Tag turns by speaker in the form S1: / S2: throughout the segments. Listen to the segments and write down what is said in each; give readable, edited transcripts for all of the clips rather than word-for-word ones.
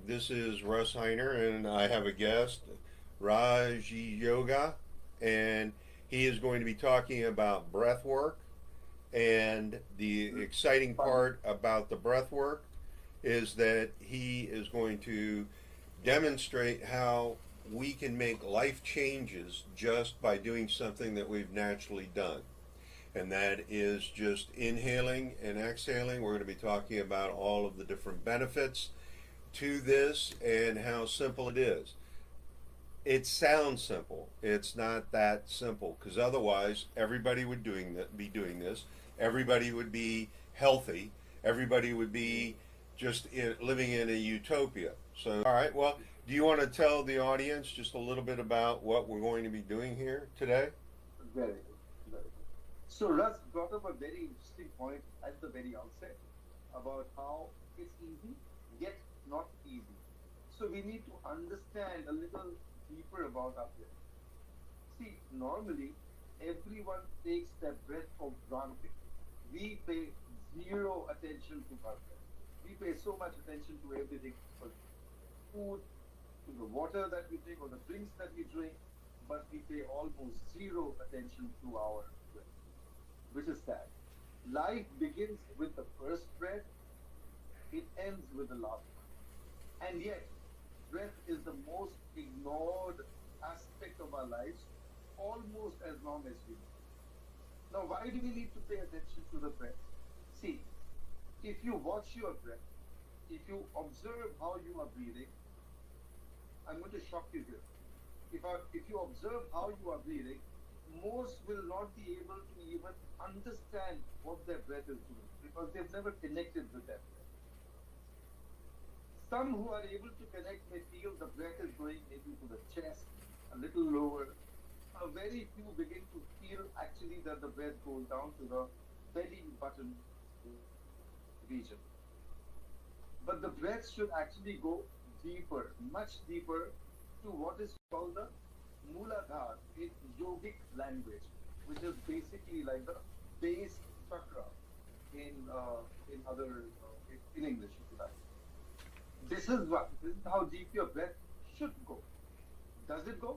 S1: This is Russ Hiner, and I have a guest, Rajyogi, and he is going to be talking about breath work. And the exciting part about the breath work is that he is going to demonstrate how we can make life changes just by doing something that we've naturally done. And that is just inhaling and exhaling. We're going to be talking about all of the different benefits to this and how simple it is. It sounds simple. It's not that simple because otherwise everybody would be doing this. Everybody would be healthy. Everybody would be living in a utopia. So, all right. Well, do you want to tell the audience just a little bit about what we're going to be doing here today?
S2: Very good. Very good. So Russ brought up a very interesting point at the very outset about how it's easy, yet not easy. So we need to understand a little deeper about our breath. See, normally everyone takes their breath for granted. We pay zero attention to our breath. We pay so much attention to everything, for food, to the water that we drink or the drinks that we drink, but we pay almost zero attention to our breath, which is sad. Life begins with the first breath, it ends with the last one. And yet, breath is the most ignored aspect of our lives almost as long as we live. Now, why do we need to pay attention to the breath? See, if you watch your breath, if you observe how you are breathing, I'm going to shock you here. If you observe how you are breathing, most will not be able to even understand what their breath is doing because they've never connected with that breath. Some who are able to connect may feel the breath is going maybe to the chest, a little lower. Very few begin to feel actually that the breath goes down to the belly button region. But the breath should actually go deeper, much deeper to what is called the Mooladhara in yogic language, which is basically like the base chakra in other in English, if you like. This is how deep your breath should go. Does it go?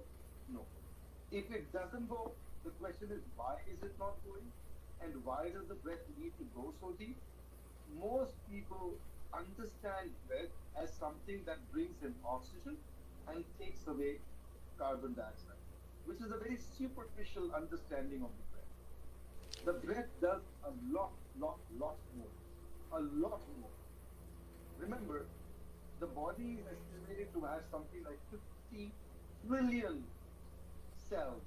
S2: No. If it doesn't go, the question is why is it not going? And why does the breath need to go so deep? Most people understand breath as something that brings in oxygen and takes away carbon dioxide, which is a very superficial understanding of the breath. The breath does a lot more. A lot more. Remember, the body is estimated to have something like 50 trillion cells,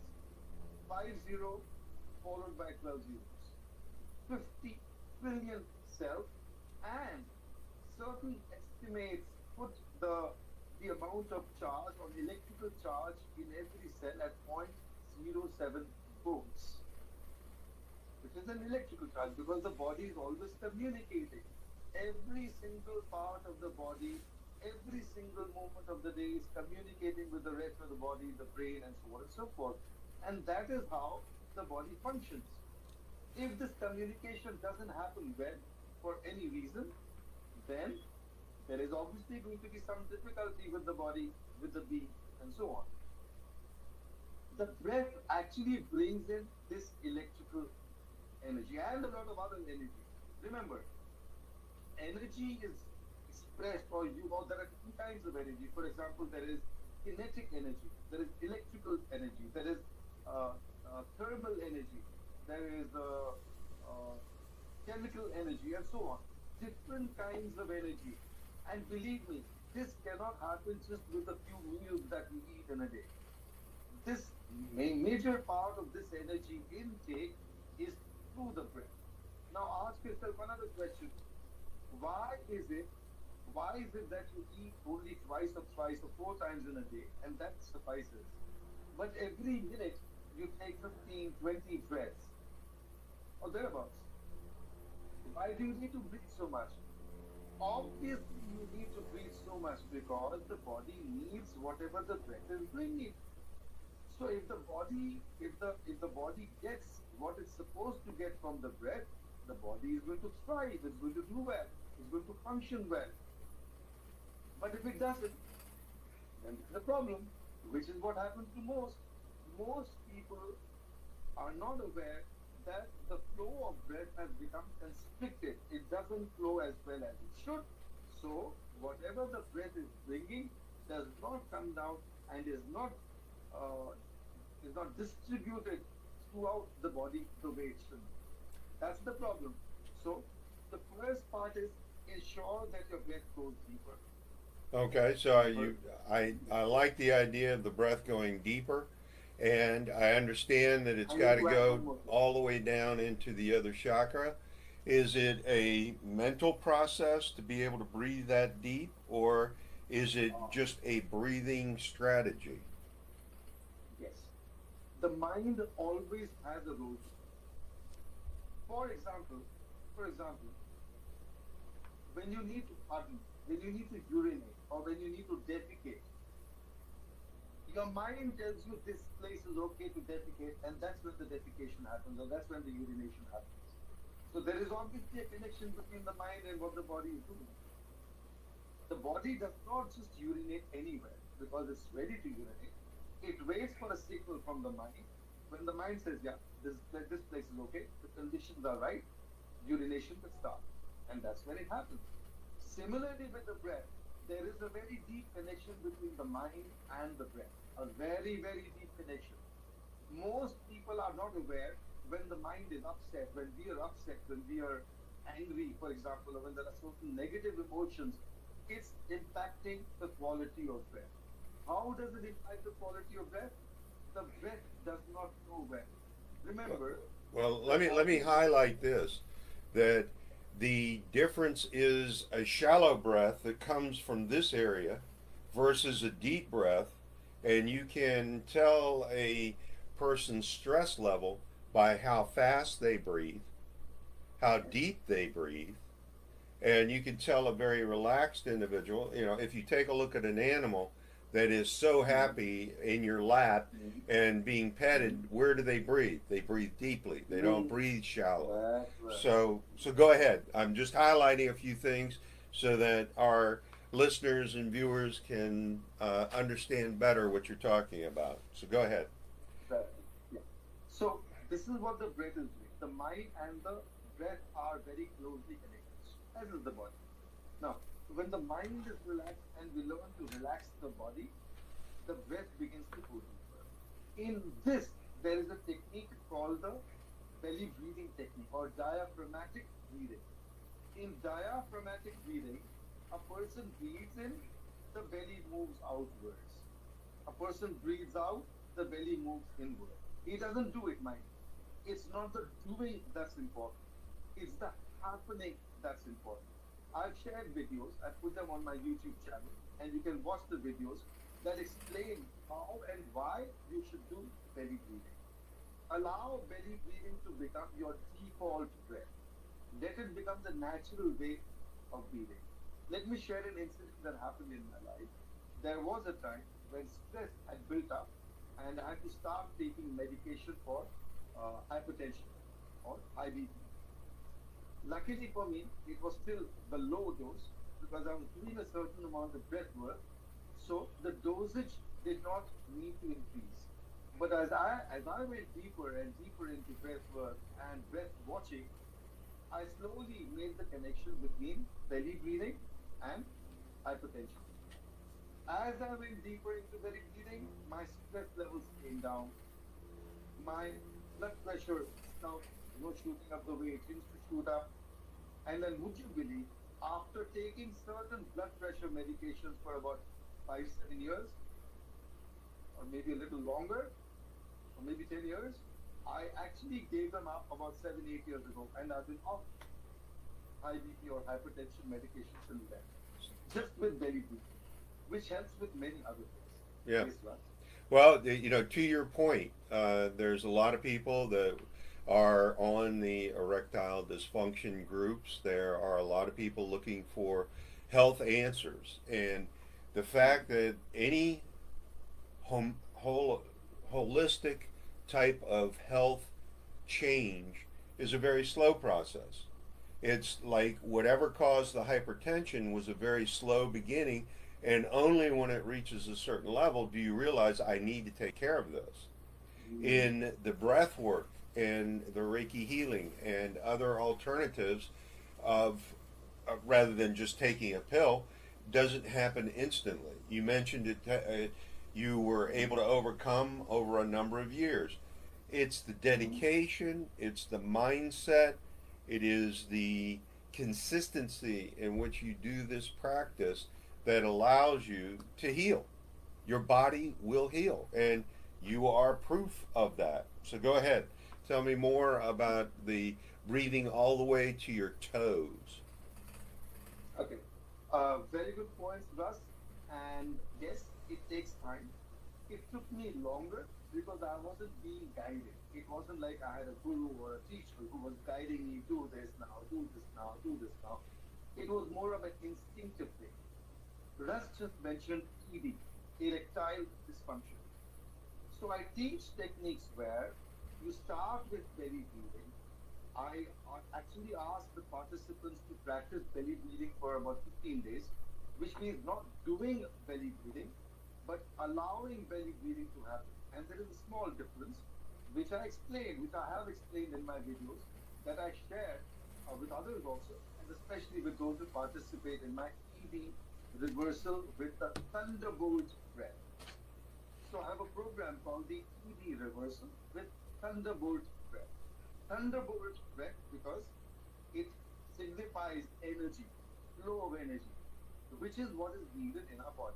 S2: 50 followed by 12 zeros. 50 trillion cells, and certain estimates put the amount of charge or electrical charge in every cell at 0.07 volts, which is an electrical charge because the body is always communicating. Every single part of the body, every single moment of the day is communicating with the rest of the body, the brain, and so on and so forth. And that is how the body functions. If this communication doesn't happen well for any reason, then there is obviously going to be some difficulty with the body, with the being, and so on. The breath actually brings in this electrical energy and a lot of other energy. Remember, energy is expressed, or there are two kinds of energy. For example, there is kinetic energy, there is electrical energy, there is thermal energy, there is uh, chemical energy, and so on. Different kinds of energy. And believe me, this cannot happen just with a few meals that we eat in a day. This major part of this energy intake is through the breath. Now ask yourself another question. Why is it why is it that you eat only twice or thrice or four times in a day and that suffices? But every minute you take 15, 20 breaths or thereabouts. Why do you need to breathe so much? Obviously, you need to breathe so much because the body needs whatever the breath is bringing. So if the body gets what it's supposed to get from the breath, the body is going to thrive, it's going to do well, it's going to function well. But if it doesn't, then there's a problem, which is what happens to most. Most people are not aware that the flow of breath has become constricted. It doesn't flow as well as it should. So, whatever the breath is bringing does not come down and uh, is not distributed throughout the body the way it should be. That's the problem. So, the first part is ensure that your breath goes deeper.
S1: Okay, so
S2: Deeper.
S1: I like the idea of the breath going deeper, and I understand that it's
S2: I
S1: got
S2: need
S1: to
S2: to add
S1: go
S2: one more thing.
S1: all the way down into the other chakra. Is it a mental process to be able to breathe that deep, or is it
S2: Uh,
S1: just a breathing strategy?
S2: yes. The mind always has a role to play. For example, for example, when you need to pardon, when you need to urinate, or when you need to defecate, your mind tells you this place is okay to defecate, and that's when the defecation happens, or that's when the urination happens. So there is obviously a connection between the mind and what the body is doing. The body does not just urinate anywhere because it's ready to urinate. It waits for a signal from the mind. When the mind says, yeah, this place is okay, the conditions are right, urination will start. And that's when it happens. Similarly, with the breath, there is a very deep connection between the mind and the breath. A very, very deep connection. Most people are not aware when the mind is upset, when we are upset, when we are angry, for example, or when there are certain negative emotions, it's impacting the quality of breath. How does it impact the quality of breath? The breath does not flow well. Remember,
S1: Well,
S2: the
S1: let me
S2: body is
S1: highlight this, that the difference is a shallow breath that comes from this area versus a deep breath, and you can tell a person's stress level by how fast they breathe, how
S2: yes.
S1: deep they breathe, and you can tell a very relaxed individual. You know, if you take a look at an animal that is so
S2: Mm-hmm.
S1: happy in your lap
S2: Mm-hmm.
S1: and being petted, where do they breathe? They breathe deeply. They don't
S2: Mm-hmm.
S1: breathe shallow.
S2: That's right.
S1: So go ahead. I'm just highlighting a few things so that our listeners and viewers can understand better what you're talking about. So go ahead.
S2: Exactly. Yeah. So this is what the breath is doing. The mind and the breath are very closely connected, as is the body. Now, when the mind is relaxed and we learn to relax the body, the breath begins to go deeper. In this, there is a technique called the belly breathing technique or diaphragmatic breathing. In diaphragmatic breathing, a person breathes in, the belly moves outwards. A person breathes out, the belly moves inward. He doesn't do it, mind. It's not the doing that's important, it's the happening that's important. I've shared videos, I put them on my YouTube channel, and you can watch the videos that explain how and why you should do belly breathing. Allow belly breathing to become your default breath. Let it become the natural way of breathing. Let me share an incident that happened in my life. There was a time when stress had built up and I had to start taking medication for hypertension or high BP. Luckily for me, it was still the low dose because I was doing a certain amount of breath work. So the dosage did not need to increase. But as I went deeper and deeper into breath work and breath watching, I slowly made the connection between belly breathing and hypertension. As I went deeper into belly breathing, my stress levels came down. My blood pressure stopped, shooting up the way it used to shoot up. And then, would you believe, after taking certain blood pressure medications for about 5, 7 years, or maybe a little longer, or maybe 10 years, I actually gave them up about 7, 8 years ago, and I've been off high BP or hypertension medication since then, just with belly breathing, which helps with many other things.
S1: Yeah.
S2: Yes, Raj.
S1: Well, you know, to your point, there's a lot of people that are on the erectile dysfunction groups. There are a lot of people looking for health answers, and the
S2: Mm.
S1: fact that any hom- whole, holistic type of health change is a very slow process. It's like whatever caused the hypertension was a very slow beginning, And only when it reaches a certain level do you realize I need to take care of this.
S2: Mm.
S1: In the breath work and the Reiki healing and other alternatives of rather than just taking a pill, doesn't happen instantly. You mentioned it, you were able to overcome over a number of years. It's the
S2: Mhm.
S1: dedication, it's the mindset, it is the consistency in which you do this practice that allows you to heal. Your body will heal, and you are proof of that. So go ahead. Tell me more about the breathing all the way to your toes.
S2: Okay. Very good points, Russ. And yes, it takes time. It took me longer because I wasn't being guided. It wasn't like I had a guru or a teacher who was guiding me, do this now, do this now, do this now. It was more of an instinctive thing. Russ just mentioned ED, erectile dysfunction. So I teach techniques where you start with belly breathing. I actually ask the participants to practice belly breathing for about 15 days, which means not doing belly breathing, but allowing belly breathing to happen. And there is a small difference, which I have explained in my videos that I share with others also, and especially with those who participate in my ED reversal with the thunderbolt breath. So I have a program called the ED reversal with thunderbolt breath. Thunderbolt breath because it signifies energy, flow of energy, which is what is needed in our body.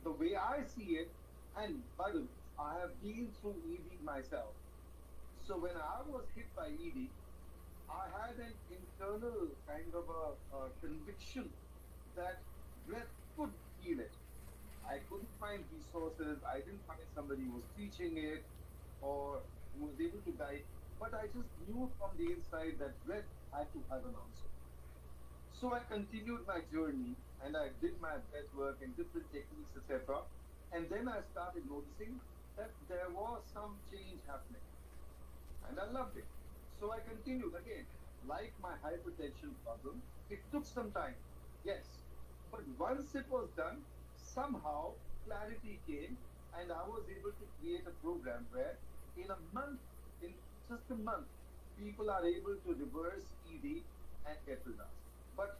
S2: The way I see it, and by the way, I have been through ED myself. So when I was hit by ED, I had an internal kind of a conviction that breath could heal it. I couldn't find resources. I didn't find somebody who was teaching it or who was able to guide. But I just knew from the inside that breath had to have an answer. So I continued my journey and I did my breath work and different techniques, etc. And then I started noticing that there was some change happening and I loved it. So I continued again. Like my hypertension problem, it took some time, yes. But once it was done, somehow clarity came, and I was able to create a program where in a month, in just a month, people are able to reverse ED and get results. But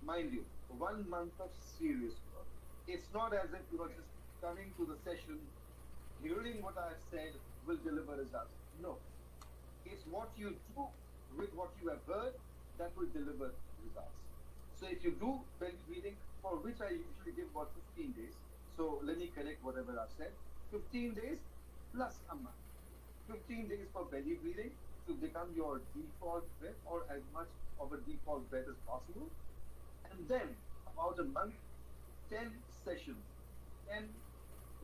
S2: mind you, 1 month of serious work. It's not as if just coming to the session, hearing what I've said will deliver results. No, it's what you do with what you have heard that will deliver results. So if you do belly breathing, for which I usually give about 15 days. So let me correct whatever I've said. 15 days plus a month. 15 days for belly breathing to become your default breath or as much of a default breath as possible. And then about a month, 10 sessions, 10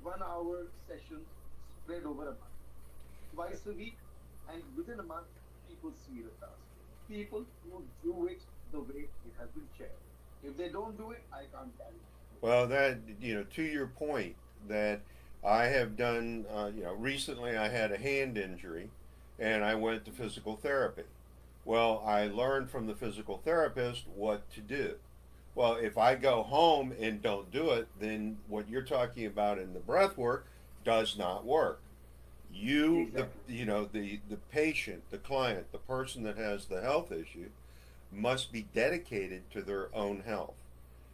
S2: 1 hour sessions spread over a month, twice a week, and within a month, people see results. People who do it the way it has been shared. If they don't do it, I can't guarantee it.
S1: Well, that to your point, that I have done. Recently I had a hand injury, and I went to physical therapy. Well, I learned from the physical therapist what to do. Well, if I go home and don't do it, then what you're talking about in the breath work does not work. You, the
S2: Exactly.
S1: the patient, the client, the person that has the health issue, must be dedicated to their own health.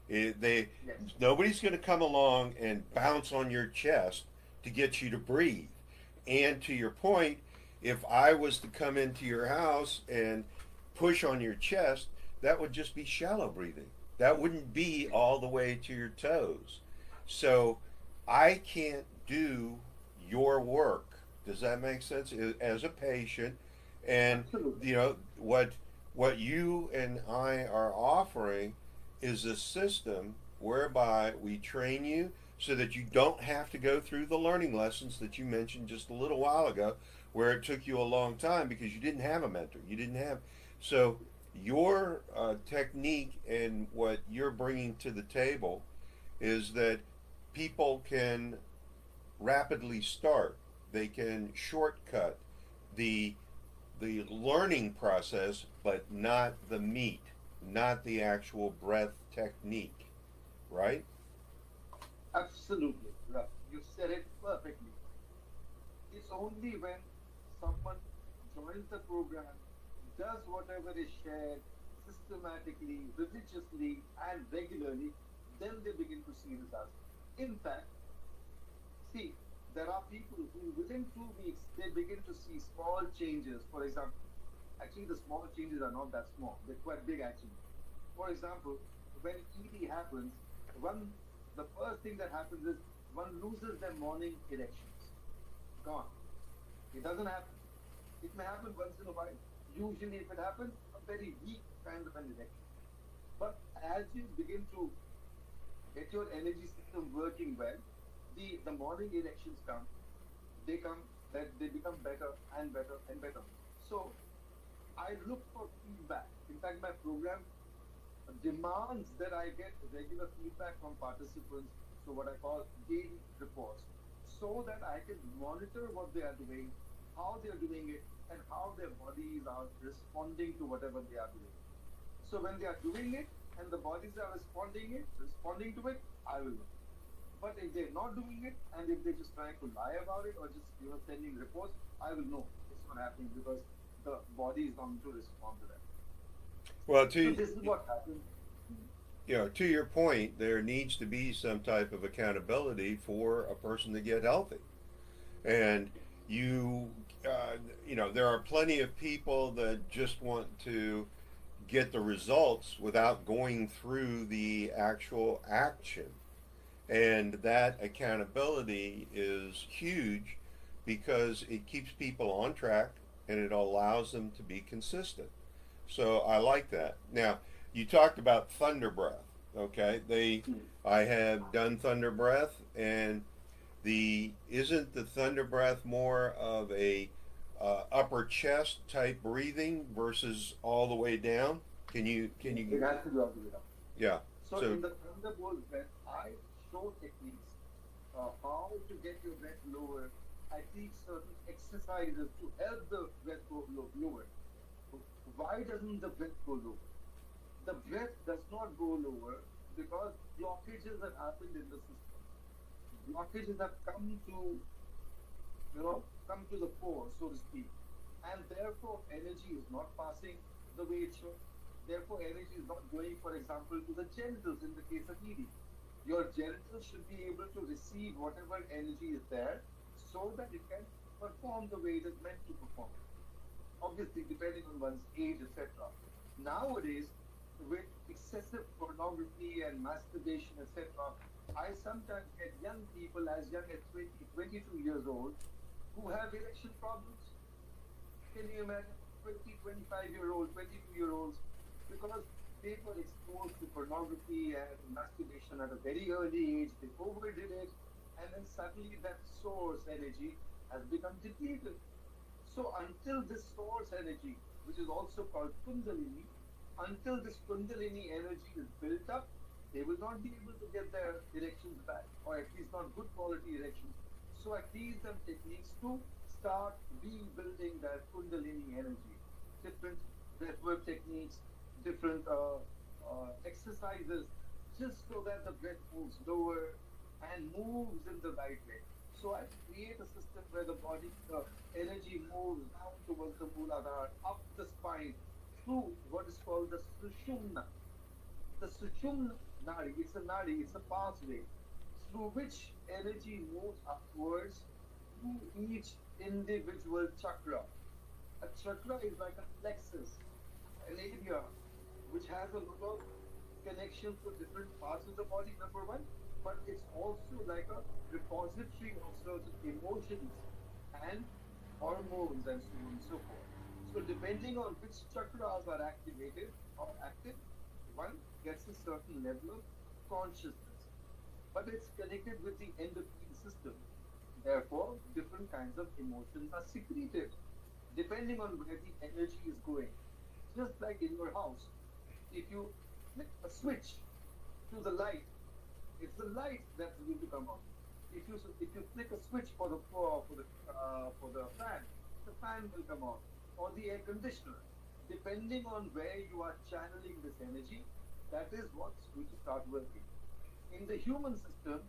S1: They
S2: Yes.
S1: Nobody's going to come along and bounce on your chest to get you to breathe. And to your point, if I was to come into your house and push on your chest, that would just be shallow breathing. That wouldn't be all the way to your toes. So I can't do your work. Does that make sense? As a patient, and
S2: Absolutely.
S1: what you and I are offering is a system whereby we train you so that you don't have to go through the learning lessons that you mentioned just a little while ago, where it took you a long time because you didn't have a mentor. You didn't have. So your technique and what you're bringing to the table is that people can rapidly start. They can shortcut the the learning process, but not the meat, not the actual breath technique. right?
S2: Absolutely, Russ. You said it perfectly. It's only when someone joins the program, does whatever is shared systematically, religiously, and regularly, then they begin to see results. In fact, see, there are people who within 2 weeks they begin to see small changes. For example, actually the small changes are not that small; they're quite big actually. For example, when ED happens, one the first thing that happens is one loses their morning erections. Gone. It doesn't happen. It may happen once in a while. Usually, if it happens, a very weak kind of an erection. But as you begin to get your energy system working well, the morning erections come. They come that they become better and better and better. So I look for feedback. In fact, my program demands that I get regular feedback from participants, so what I call daily reports, so that I can monitor what they are doing, how they are doing it, and how their bodies are responding to whatever they are doing. So when they are doing it and the bodies are responding to it, I will know. But if they're not doing it and if they're just trying to lie about it or just sending reports, I will know it's not happening because the body is not going to respond to that.
S1: Well,
S2: So this is what happens.
S1: to your point, there needs to be some type of accountability for a person to get healthy. And you, there are plenty of people that just want to get the results without going through the actual action. And that accountability is huge because it keeps people on track and it allows them to be consistent. So I like that. Now, you talked about thunder breath. Okay,
S2: Hmm.
S1: I have done thunder breath, and the isn't the thunder breath more of a upper chest type breathing versus all the way down? Can you
S2: It has to be all the way down.
S1: yeah.
S2: So
S1: So
S2: in the Thunderbolt breath, I show techniques how to get your breath lower. I teach certain exercises to help the breath go lower. Why doesn't the breath go lower? The breath does not go lower because blockages have happened in the system. Blockages have come to the fore, so to speak. And therefore, energy is not passing the way it should. Therefore, energy is not going, for example, to the genitals in the case of eating. Your genitals should be able to receive whatever energy is there so that it can perform the way it is meant to perform. Obviously, depending on one's age, etc. Nowadays, with excessive pornography and masturbation, etc., I sometimes get young people as young as 20, 22 years old who have erection problems. Can you imagine 20, 25-year-old, 22-year-olds? Because they were exposed to pornography and masturbation at a very early age, they overdid it, and then suddenly that source energy has become depleted. So until this source energy, which is also called Kundalini, until this Kundalini energy is built up, they will not be able to get their erections back, or at least not good quality erections. So I teach them techniques to start rebuilding that Kundalini energy, different breathwork techniques, different exercises, just so that the breath moves lower and moves in the right way. So I create a system where the energy moves down towards the Mooladhara, up the spine, through what is called the Sushumna. The Sushumna Nadi, it's a Nadi, it's a pathway through which energy moves upwards through each individual chakra. A chakra is like a plexus, an area which has a lot of connections to different parts of the body, number one, but it's also like a repository of certain emotions and hormones and so on and so forth. So, depending on which chakras are activated or active, one gets a certain level of consciousness, but it's connected with the endocrine system. Therefore, different kinds of emotions are secreted depending on where the energy is going. Just like in your house, if you flick a switch to the light, it's the light that's going to come on. If you flick a switch for the fan, the fan will come on, or the air conditioner. Depending on where you are channeling this energy, that is what's going to start working. In the human system,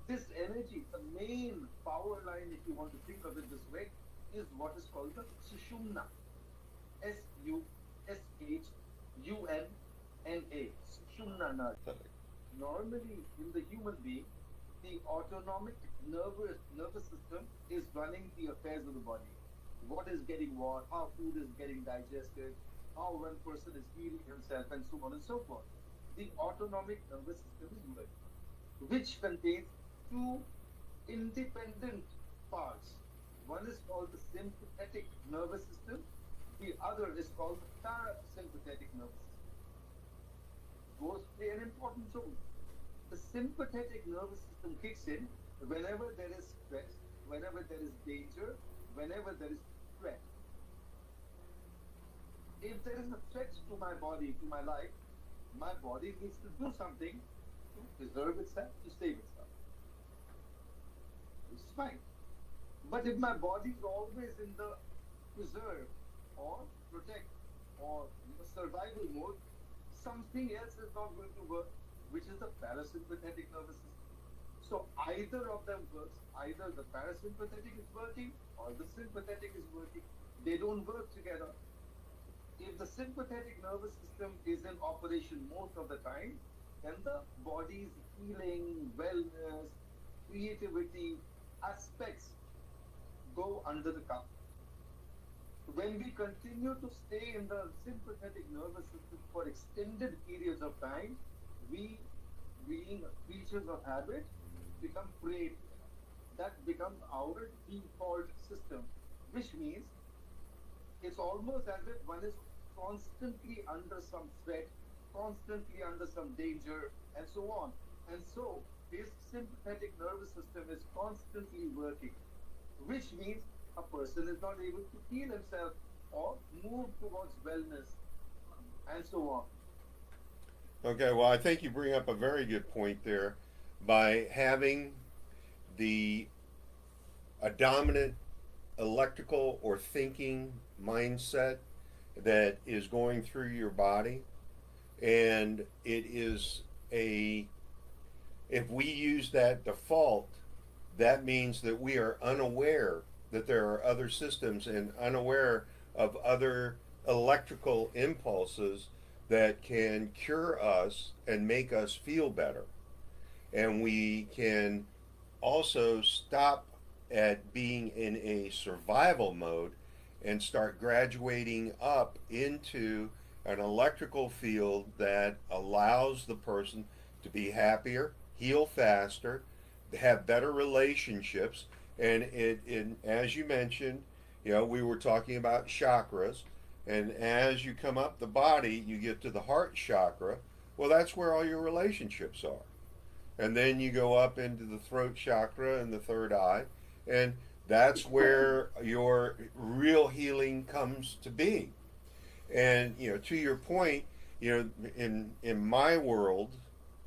S2: this energy, the main power line, if you want to think of it this way, is what is called the Sushumna. Sushumna. Sushumna Nadi. Normally, in the human being, the autonomic nervous system is running the affairs of the body. What is getting what, how food is getting digested, how one person is healing himself, and so on and so forth. The autonomic nervous system is working, which contains two independent parts. One is called the sympathetic nervous system, the other is called the parasympathetic nervous system. Both play an important role. The sympathetic nervous system kicks in whenever there is stress, whenever there is danger, whenever there is threat. If there is a threat to my body, to my body needs to do something to preserve itself, to save itself. It's fine. But if my body is always in the preserve or protect or survival mode, something else is not going to work, which is the parasympathetic nervous system. So either of them works, either the parasympathetic is working or the sympathetic is working. They don't work together. If the sympathetic nervous system is in operation most of the time, then the body's healing, wellness, creativity aspects go under the cup. When we continue to stay in the sympathetic nervous system for extended periods of time, we, being creatures of habit, become prey to that. That becomes our default system, which means it's almost as if one is constantly under some threat, constantly under some danger, and so on. And so his sympathetic nervous system is constantly working, which means a person is not able to heal himself or move towards wellness, and so on.
S1: Okay, well, I think you bring up a very good point there. By having the a dominant electrical or thinking mindset that is going through your body, and it is a if we use that default, that means that we are unaware that there are other systems and unaware of other electrical impulses that can cure us and make us feel better. And we can also stop at being in a survival mode and start graduating up into an electrical field that allows the person to be happier, heal faster, have better relationships. And as you mentioned, we were talking about chakras, and as you come up the body, you get to the heart chakra. Well, that's where all your relationships are. And then you go up into the throat chakra and the third eye, and that's where your real healing comes to be. And to your point, in my world,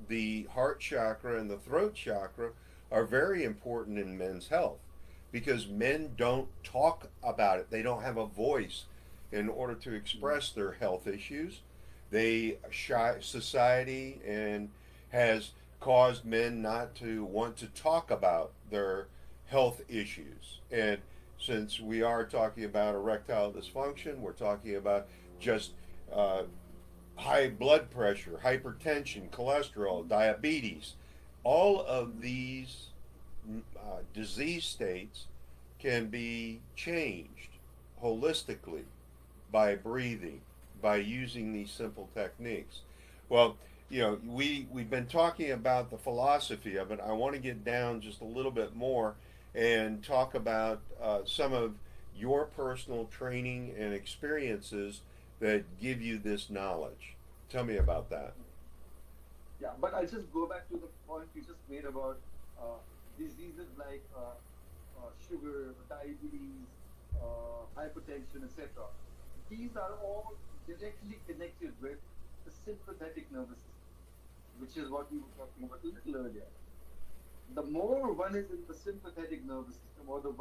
S1: the heart chakra and the throat chakra are very important in men's health because men don't talk about it. They don't have a voice in order to express their health issues. Society and has caused men not to want to talk about their health issues. And since we are talking about erectile dysfunction, we're talking about just uh, high blood pressure, hypertension, cholesterol, diabetes. All of these disease states can be changed holistically by breathing, by using these simple techniques. Well, we've been talking about the philosophy of it. I want to get down just a little bit more and talk about some of your personal training and experiences that give you this knowledge. Tell me about that.
S2: Yeah, but I'll just go back to the point you just made about diseases like sugar, diabetes, hypertension, etc. These are all directly connected with the sympathetic nervous system, which is what we were talking about a little earlier. The more one is in the sympathetic nervous system, or the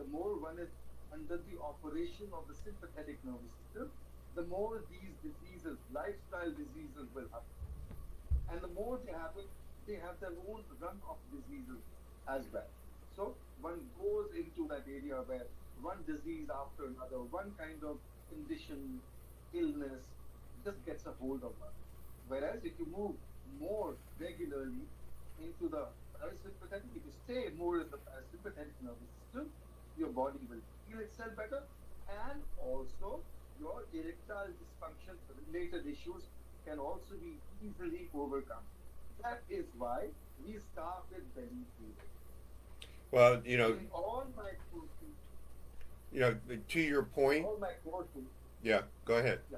S2: more one is under the operation of the sympathetic nervous system, the more these diseases, lifestyle diseases, will happen. And the more they happen, they have their own run of diseases as well. So one goes into that area where one disease after another, one kind of condition, illness just gets a hold of us. Whereas if you move more regularly into the parasympathetic, if you stay more in the parasympathetic nervous system, your body will heal itself better, and also your erectile dysfunction related issues can also be easily overcome. That is why we start with belly breathing.
S1: Well,
S2: In all my courses,
S1: to your
S2: in
S1: point,
S2: all my courses,
S1: yeah, go ahead.
S2: yeah,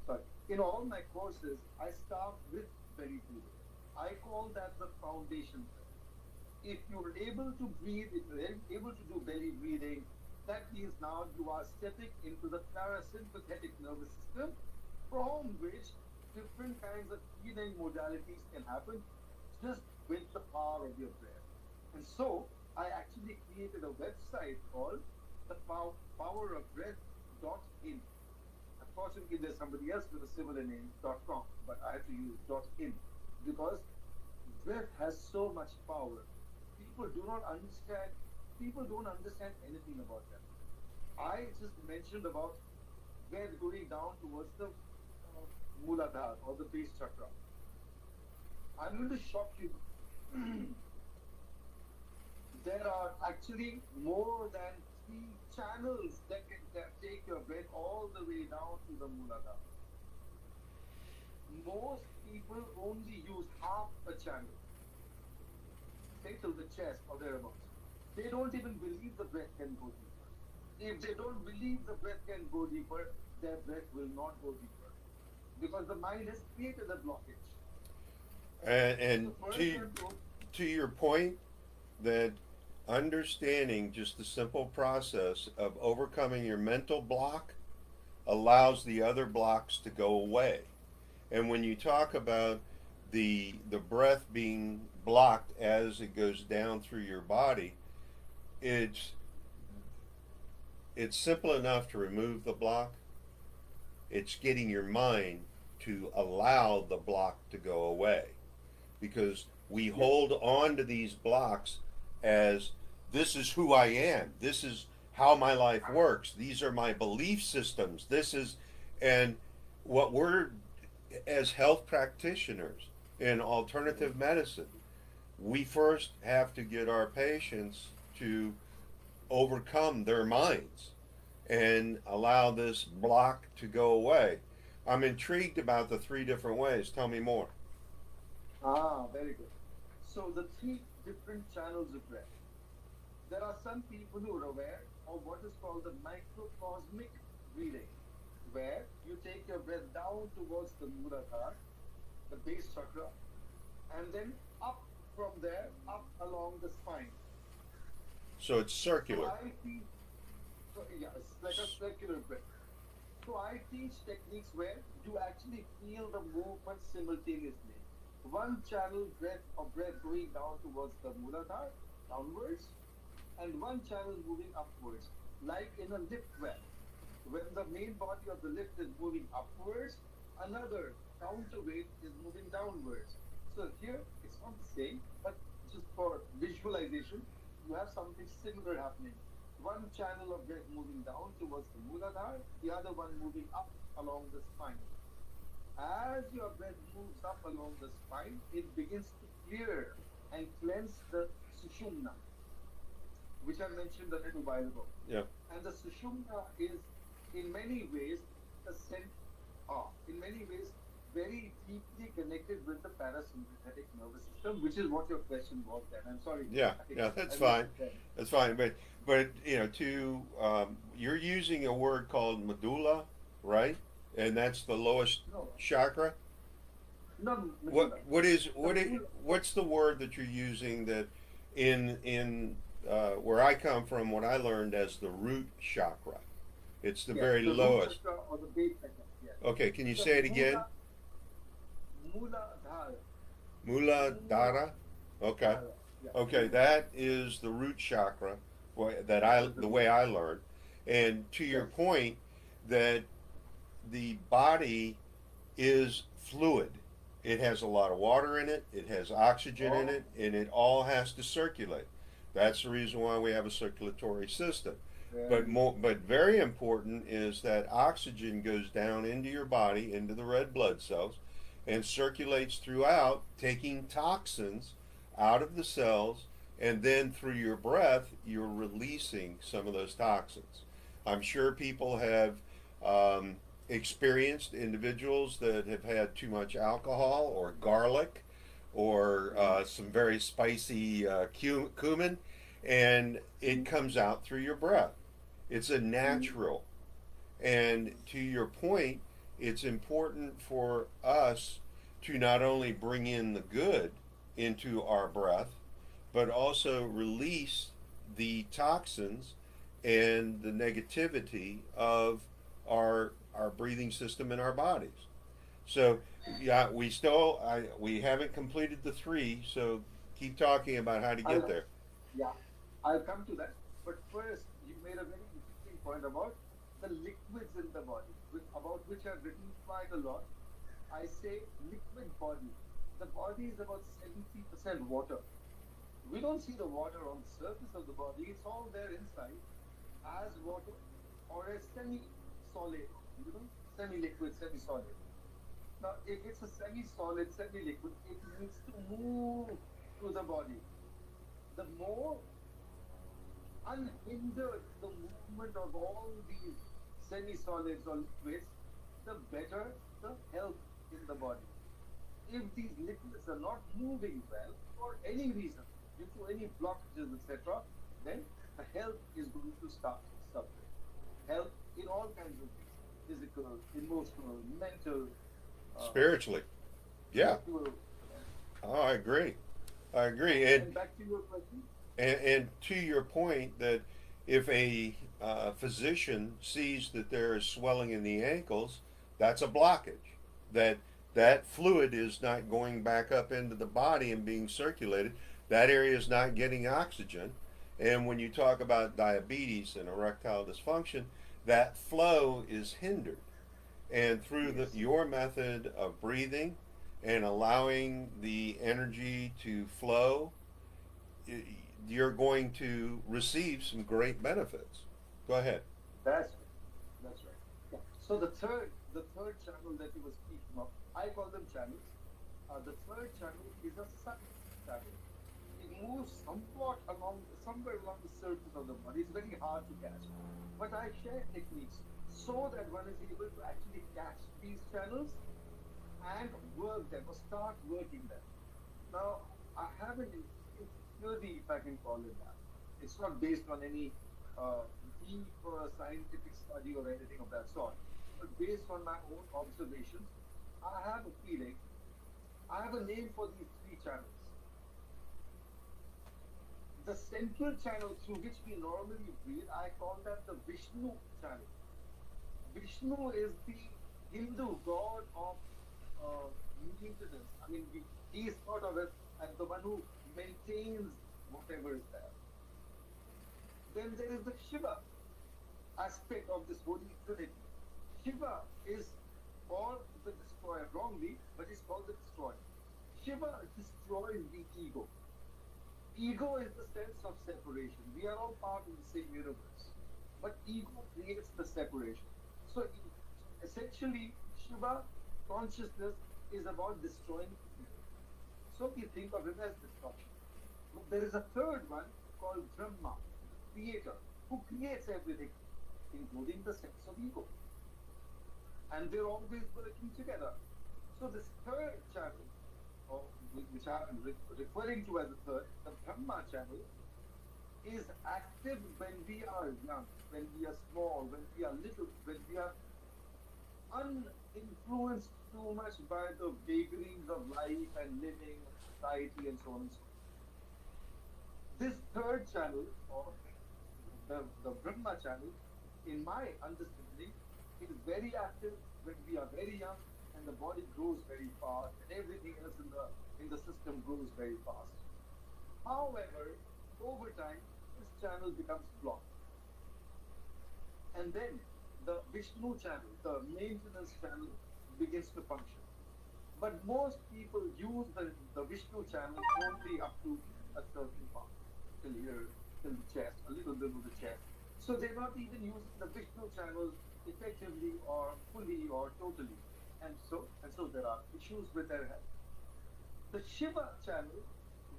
S2: sorry, in all my courses, I start with belly breathing. I call that the foundation breath. If you're able to breathe, if you're able to do belly breathing, that means now you are stepping into the parasympathetic nervous system, from which different kinds of healing modalities can happen just with the power of your breath. And so I actually created a website called the power of breath.in. Unfortunately, there's somebody else with a similar name, .com, but I have to use .in because breath has so much power. People do not understand. People don't understand anything about that. I just mentioned about breath going down towards the Muladhara or the base chakra. I'm going to shock you. There are actually more than three channels that take your breath all the way down to the Muladhara. Most people only use half a channel, say till the chest or thereabouts. They don't even believe the breath can go deeper. If they don't believe the breath can go deeper, their breath will not go deeper because the mind has created a blockage.
S1: And,
S2: So
S1: and
S2: first,
S1: to to your point, that understanding just the simple process of overcoming your mental block allows the other blocks to go away. And when you talk about the breath being blocked as it goes down through your body, it's it's simple enough to remove the block. It's getting your mind to allow the block to go away, because we
S2: yes,
S1: hold on to these blocks as this is who I am. This is how my life works. These are my belief systems. This is, and what we're, as health practitioners in alternative medicine, we first have to get our patients to overcome their minds and allow this block to go away. I'm intrigued about the three different ways. Tell me more.
S2: very good. So the three different channels of breath. There are some people who are aware of what is called the microcosmic breathing, where you take your breath down towards the Muladhara, the base chakra, and then up from there, up along the spine.
S1: So it's
S2: So
S1: circular.
S2: I teach, so yeah, it's like a circular breath. So I teach techniques where you actually feel the movement simultaneously. One channel breath of breath going down towards the Muladhara, downwards, and one channel moving upwards, like in a lift well. When the main body of the lift is moving upwards, another counterweight is moving downwards. So here it's not the same, but just for visualization, you have something similar happening. One channel of breath moving down towards the Muladhara, the other one moving up along the spine. As your breath moves up along the spine, it begins to clear and cleanse the sushumna, which I mentioned a little while ago.
S1: Yeah.
S2: And the sushumna is, in many ways, the in many ways, very deeply connected with the parasympathetic nervous system, which is what your question was then. I'm sorry,
S1: Yeah. Yeah.
S2: I
S1: That's
S2: missed
S1: fine.
S2: it then.
S1: That's fine. But to you're using a word called medulla, right? And that's the lowest
S2: No,
S1: chakra.
S2: not
S1: What
S2: medulla.
S1: what is
S2: The
S1: what it,
S2: medulla,
S1: what's the word that you're using that in where I come from? What I learned as the root chakra. It's the
S2: yes,
S1: very
S2: the root
S1: lowest.
S2: chakra or the base chakra, yes.
S1: Okay. Can you
S2: The
S1: say it again?
S2: Muladhara,
S1: Muladhara. Okay.
S2: Muladhara, yeah,
S1: Okay,
S2: Muladhara.
S1: that is the root chakra,
S2: That is the
S1: the
S2: root
S1: way I
S2: chakra.
S1: learned. And to your
S2: Yes,
S1: point, that the body is fluid. It has a lot of water in it, it has oxygen in
S2: Oh,
S1: it, and it all has to circulate. That's the reason why we have a circulatory system.
S2: very true.
S1: But very important is that oxygen goes down into your body, into the red blood cells, and circulates throughout, taking toxins out of the cells, and then through your breath, you're releasing some of those toxins. I'm sure people have um, experienced individuals that have had too much alcohol or garlic or
S2: Mm,
S1: some very spicy cumin, and it
S2: mm,
S1: comes out through your breath. It's a
S2: mm,
S1: natural. And to your point, it's important for us to not only bring in the good into our breath, but also release the toxins and the negativity of our breathing system in our bodies. So yeah, we haven't completed the three, so keep talking about how to get
S2: I'll,
S1: there.
S2: yeah, I'll come to that. But first, you made a very interesting point about the liquids in the body, about which I've written quite a lot. I say liquid body. The body is about 70% water. We don't see the water on the surface of the body. It's all there inside as water or as semi-solid, semi-liquid, semi-solid. Now, if it's a semi-solid, semi-liquid, it needs to move through the body. The more unhindered the movement of all these semi-solids or liquids, the better the health in the body. If these liquids are not moving well for any reason, due to any blockages, etc., then the health is going to start suffering. Health in all kinds of ways: physical, emotional, mental, uh,
S1: Spiritually. Yeah.
S2: spiritual.
S1: Oh, I agree. I agree.
S2: And back to your question.
S1: And to your point that if a physician sees that there is swelling in the ankles, that's a blockage. That that fluid is not going back up into the body and being circulated. That area is not getting oxygen. And when you talk about diabetes and erectile dysfunction, that flow is hindered. And through
S2: Yes,
S1: your method of breathing and allowing the energy to flow, you're going to receive some great benefits. Go ahead.
S2: that's right. That's right. Yeah. So the third channel that you were speaking of, I call them channels. The third channel is a sun channel. It moves somewhere along the surface of the body. It's very hard to catch. But I share techniques so that one is able to actually catch these channels and work them or start working them. Now, I have an interesting theory, if I can call it that. It's not based on any deep scientific study or anything of that sort, but based on my own observations. I have a feeling, I have a name for these three channels. The central channel through which we normally breathe, I call that the Vishnu channel. Vishnu is the Hindu god of maintenance. I mean, he is thought of as the one who maintains whatever is there. Then there is the Shiva aspect of this holy trinity. Shiva is called the destroyer wrongly, but is called the destroyer. Shiva destroys the ego. Ego is the sense of separation. We are all part of the same universe. But ego creates the separation. So essentially, Shiva consciousness is about destroying ego. So we think of him as destruction. But there is a third one called Brahma, creator, who creates everything, including the sense of ego. And they're always working together. So this third channel, or which I'm referring to as the third, the Brahma channel, is active when we are young, when we are small, when we are little, when we are uninfluenced too much by the vagaries of life and living and society and so on and so forth. This third channel, or the Brahma channel, in my understanding, is very active when we are very young and the body grows very fast and everything else in the system grows very fast. However, over time, this channel becomes blocked. And then the Vishnu channel, the maintenance channel, begins to function. But most people use the Vishnu channel only up to a certain part, till here, till the chest, a little bit of the chest. So they're not even using the Vishnu channel effectively or fully or totally. And so there are issues with their health. The Shiva channel,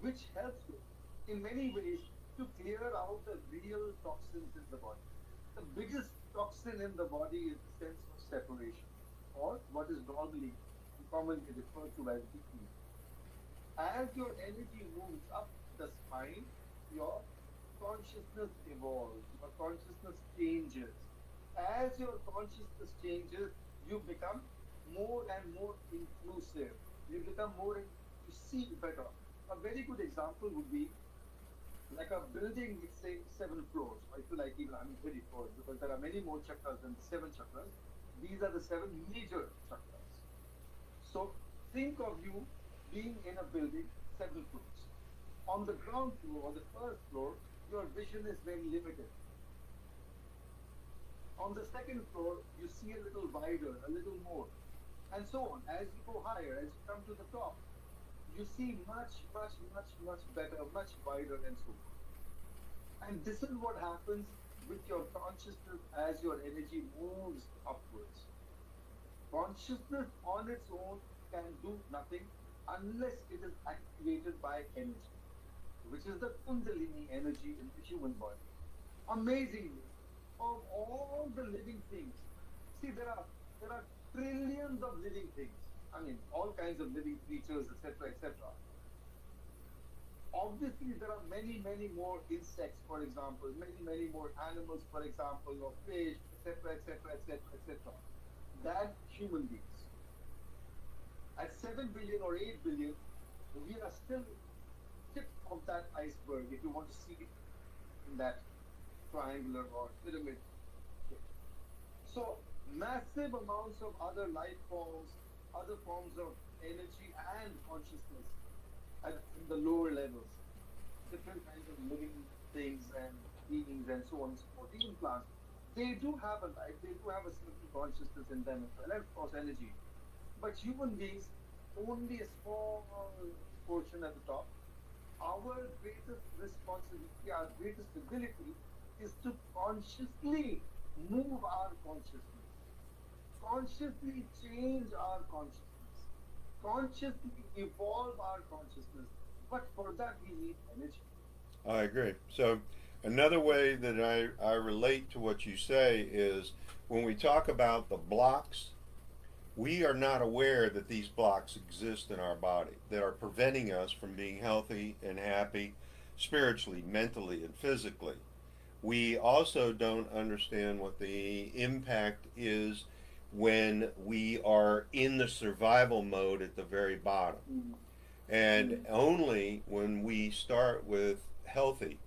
S2: which helps you in many ways to clear out the real toxins in the body. The biggest toxin in the body is the sense of separation, or what is normally and commonly referred to as disease. As your energy moves up the spine, your consciousness evolves, your consciousness changes. As your consciousness changes, you become more and more inclusive. You become more, you see better. A very good example would be like a building with say 7 floors, or if you like even 130 floors, because there are many more chakras than the 7 chakras. These are the 7 major chakras. So think of you being in a building, 7 floors. On the ground floor or the first floor, your vision is very limited. On the second floor, you see a little wider, a little more, and so on. As you go higher, as you come to the top, you see much, much, much, much better, much wider, and so on. And this is what happens with your consciousness as your energy moves upwards. Consciousness on its own can do nothing unless it is activated by energy, which is the Kundalini energy in the human body. Amazingly, of all the living things, see there are trillions of living things. I mean, all kinds of living creatures, etc., etc. Obviously, there are many, many more insects, for example, many, many more animals, for example, or fish, etc., etc., etc., etc., than human beings. At 7 billion or 8 billion, we are still tip of that iceberg, if you want to see it in that triangular or pyramid shape. So, massive amounts of other life forms, other forms of energy and consciousness in the lower levels, different kinds of living things and beings and so on and so forth, even plants, they do have a life, they do have a certain consciousness in them as well, and of course energy. But human beings, only a small portion at the top. Our greatest responsibility, our greatest ability is to consciously move our consciousness, consciously change our consciousness, consciously evolve our consciousness. But for that, we need energy.
S1: I agree. So, another way that I relate to what you say is when we talk about the blocks, we are not aware that these blocks exist in our body that are preventing us from being healthy and happy spiritually, mentally, and physically. We also don't understand what the impact is when we are in the survival mode at the very bottom.
S2: Mm.
S1: And
S2: Mm.
S1: only when we start with healthy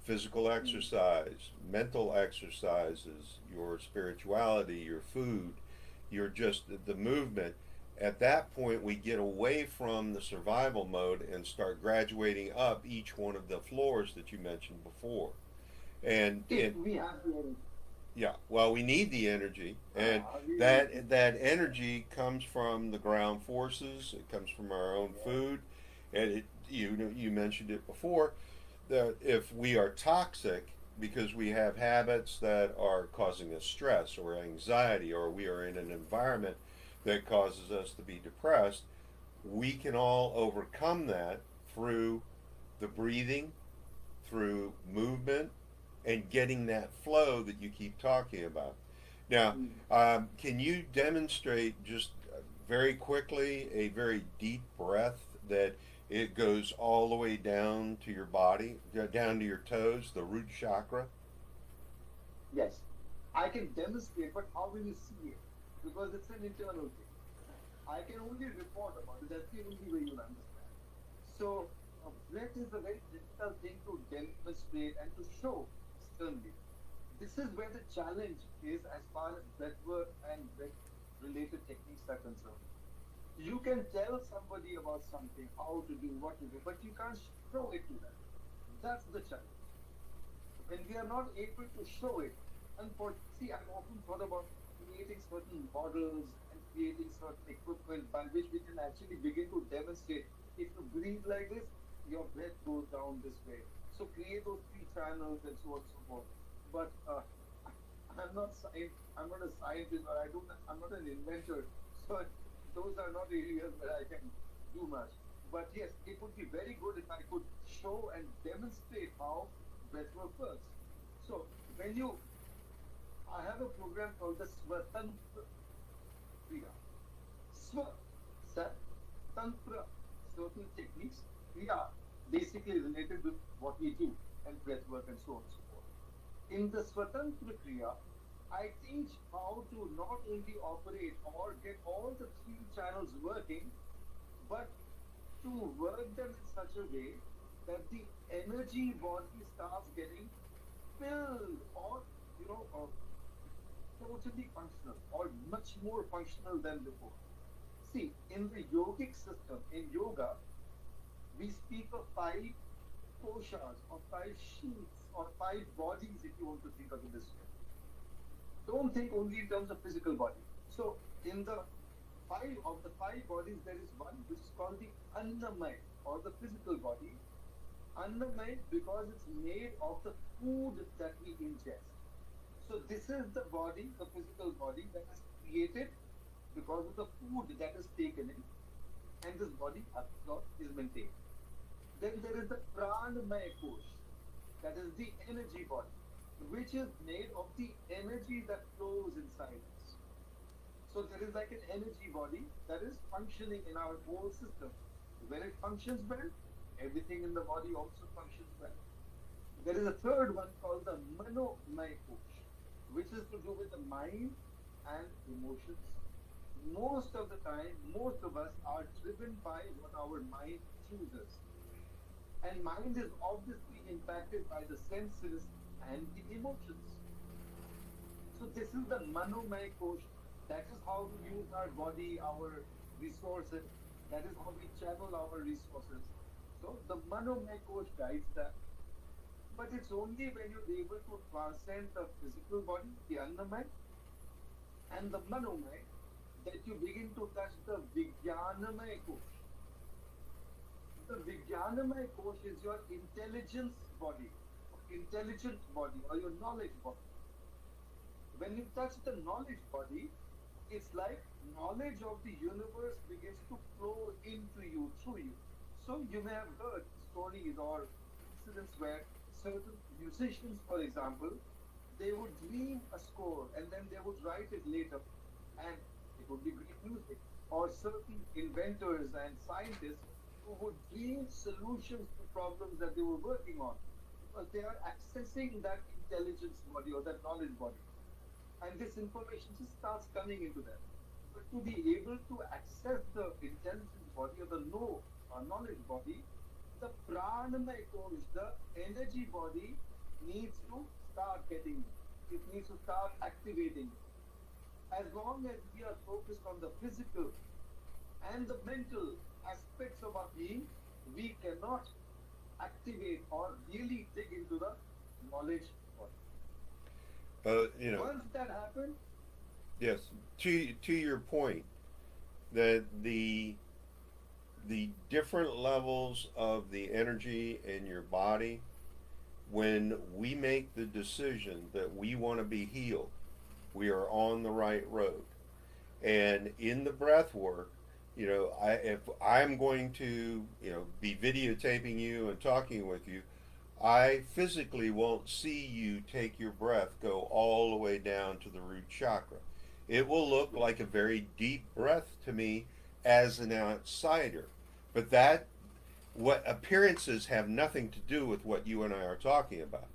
S1: physical
S2: Mm.
S1: exercise, mental exercises, your spirituality, your food, your just the movement, at that point we get away from the survival mode and start graduating up each one of the floors that you mentioned before. And
S2: If
S1: it
S2: we have the energy.
S1: yeah, well, we need the energy, and
S2: We
S1: that energy comes from the ground forces. It comes from our own
S2: Yeah.
S1: food, and you mentioned it before that if we are toxic because we have habits that are causing us stress or anxiety, or we are in an environment that causes us to be depressed, we can all overcome that through the breathing, through movement, and getting that flow that you keep talking about. Now,
S2: Mm.
S1: can you demonstrate just very quickly a very deep breath that it goes all the way down to your body, down to your toes, the root chakra?
S2: Yes, I can demonstrate, but how will you see it? Because it's an internal thing. I can only report about it. That's the only way you'll understand. So, breath is a very difficult thing to demonstrate and to show externally. This is where the challenge is as far as breathwork and breath related techniques are concerned. You can tell somebody about something, how to do, what to do, but you can't show it to them. That's the challenge. When we are not able to show it, and for see, I've often thought about creating certain models and creating certain equipment by which we can actually begin to demonstrate. If you breathe like this, your breath goes down this way. So create those three channels and so on and so forth. But I'm not a scientist, or I'm not an inventor. So those are not areas where I can do much. But yes, it would be very good if I could show and demonstrate how breathwork works. So when you, I have a program called the Swatantra Kriya. Swa, Sat, Tantra, certain techniques. Kriya, basically related with what we do and breathwork and so on and so forth. In the Swatantra Kriya, I teach how to not only operate or get all the three channels working, but to work them in such a way that the energy body starts getting filled, or you know, totally functional, or much more functional than before. See, in the yogic system, in yoga, we speak of five koshas, or five sheaths, or five bodies, if you want to think of it this way. Don't think only in terms of physical body. So, in the five bodies, there is one which is called the annamay, or the physical body. Annamay because it's made of the food that we ingest. So this is the body, the physical body that is created because of the food that is taken in, and this body, of course, is maintained. Then there is the pranamaya kosh, that is the energy body, which is made of the energy that flows inside us. So there is like an energy body that is functioning in our whole system. When it functions well, everything in the body also functions well. There is a third one called the manomaya kosh, which is to do with the mind and emotions. Most of the time, most of us are driven by what our mind chooses. And mind is obviously impacted by the senses and the emotions. So this is the manomaya kosh. That is how we use our body, our resources. That is how we channel our resources. So the manomaya kosh guides that. But it's only when you're able to transcend the physical body, the annamaya, and the manomaya, that you begin to touch the vijnanamaya kosh. The vijnanamaya kosh is your intelligence body, intelligent body, or your knowledge body. When you touch the knowledge body, it's like knowledge of the universe begins to flow into you, through you. So you may have heard stories or incidents where certain musicians, for example, they would dream a score and then they would write it later, and it would be great music. Or certain inventors and scientists who would dream solutions to problems that they were working on, because they are accessing that intelligence body or that knowledge body, and this information just starts coming into them. But to be able to access the intelligence body or the know or knowledge body, the pranamaya kosh, the energy body, needs to start getting it. It needs to start activating it. As long as we are focused on the physical and the mental aspects of our being, we cannot activate or really dig into the knowledge body.
S1: You know,
S2: Once that happens,
S1: yes. To your point, that the different levels of the energy in your body, when we make the decision that we want to be healed, we are on the right road. And in the breath work, if I'm going to, be videotaping you and talking with you, I physically won't see you take your breath go all the way down to the root chakra. It will look like a very deep breath to me as an outsider. But that, what appearances have nothing to do with what you and I are talking about.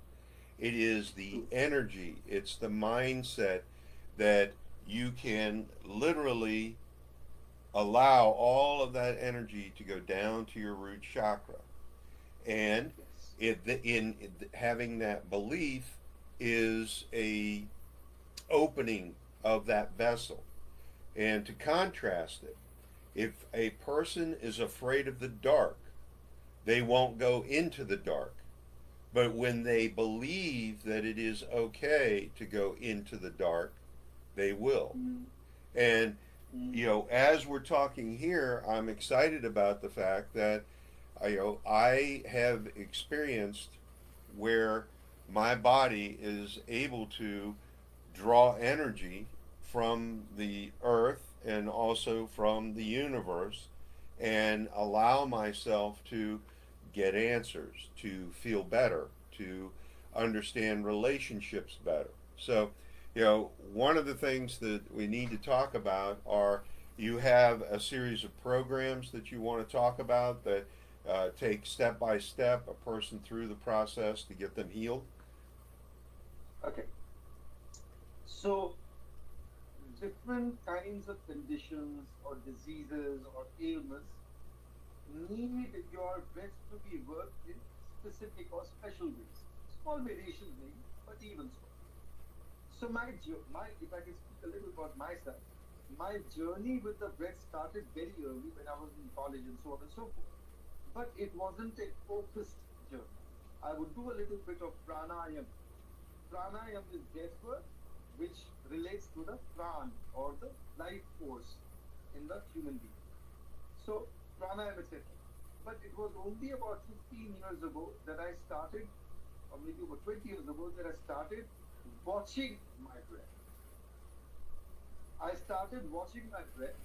S1: It is the energy, it's the mindset that you can literally allow all of that energy to go down to your root chakra. And
S2: yes,
S1: in having that belief is a opening of that vessel. And to contrast it, if a person is afraid of the dark, they won't go into the dark. But when they believe that it is okay to go into the dark, they will. And as we're talking here, I'm excited about the fact that I have experienced where my body is able to draw energy from the earth and also from the universe and allow myself to get answers, to feel better, to understand relationships better. So, one of the things that we need to talk about are you have a series of programs that you want to talk about that take step by step a person through the process to get them healed.
S2: Okay. So different kinds of conditions or diseases or ailments need your breath to be worked in specific or special ways. Small variations maybe, but even so. So if I can speak a little about myself, my journey with the breath started very early when I was in college and so on and so forth. But it wasn't a focused journey. I would do a little bit of pranayam. Pranayam is breath work, which relates to the pran or the life force in the human being. So pranayam, etc. But it was only about 15 years ago that I started, or maybe about 20 years ago, that I started watching my breath. I started watching my breath,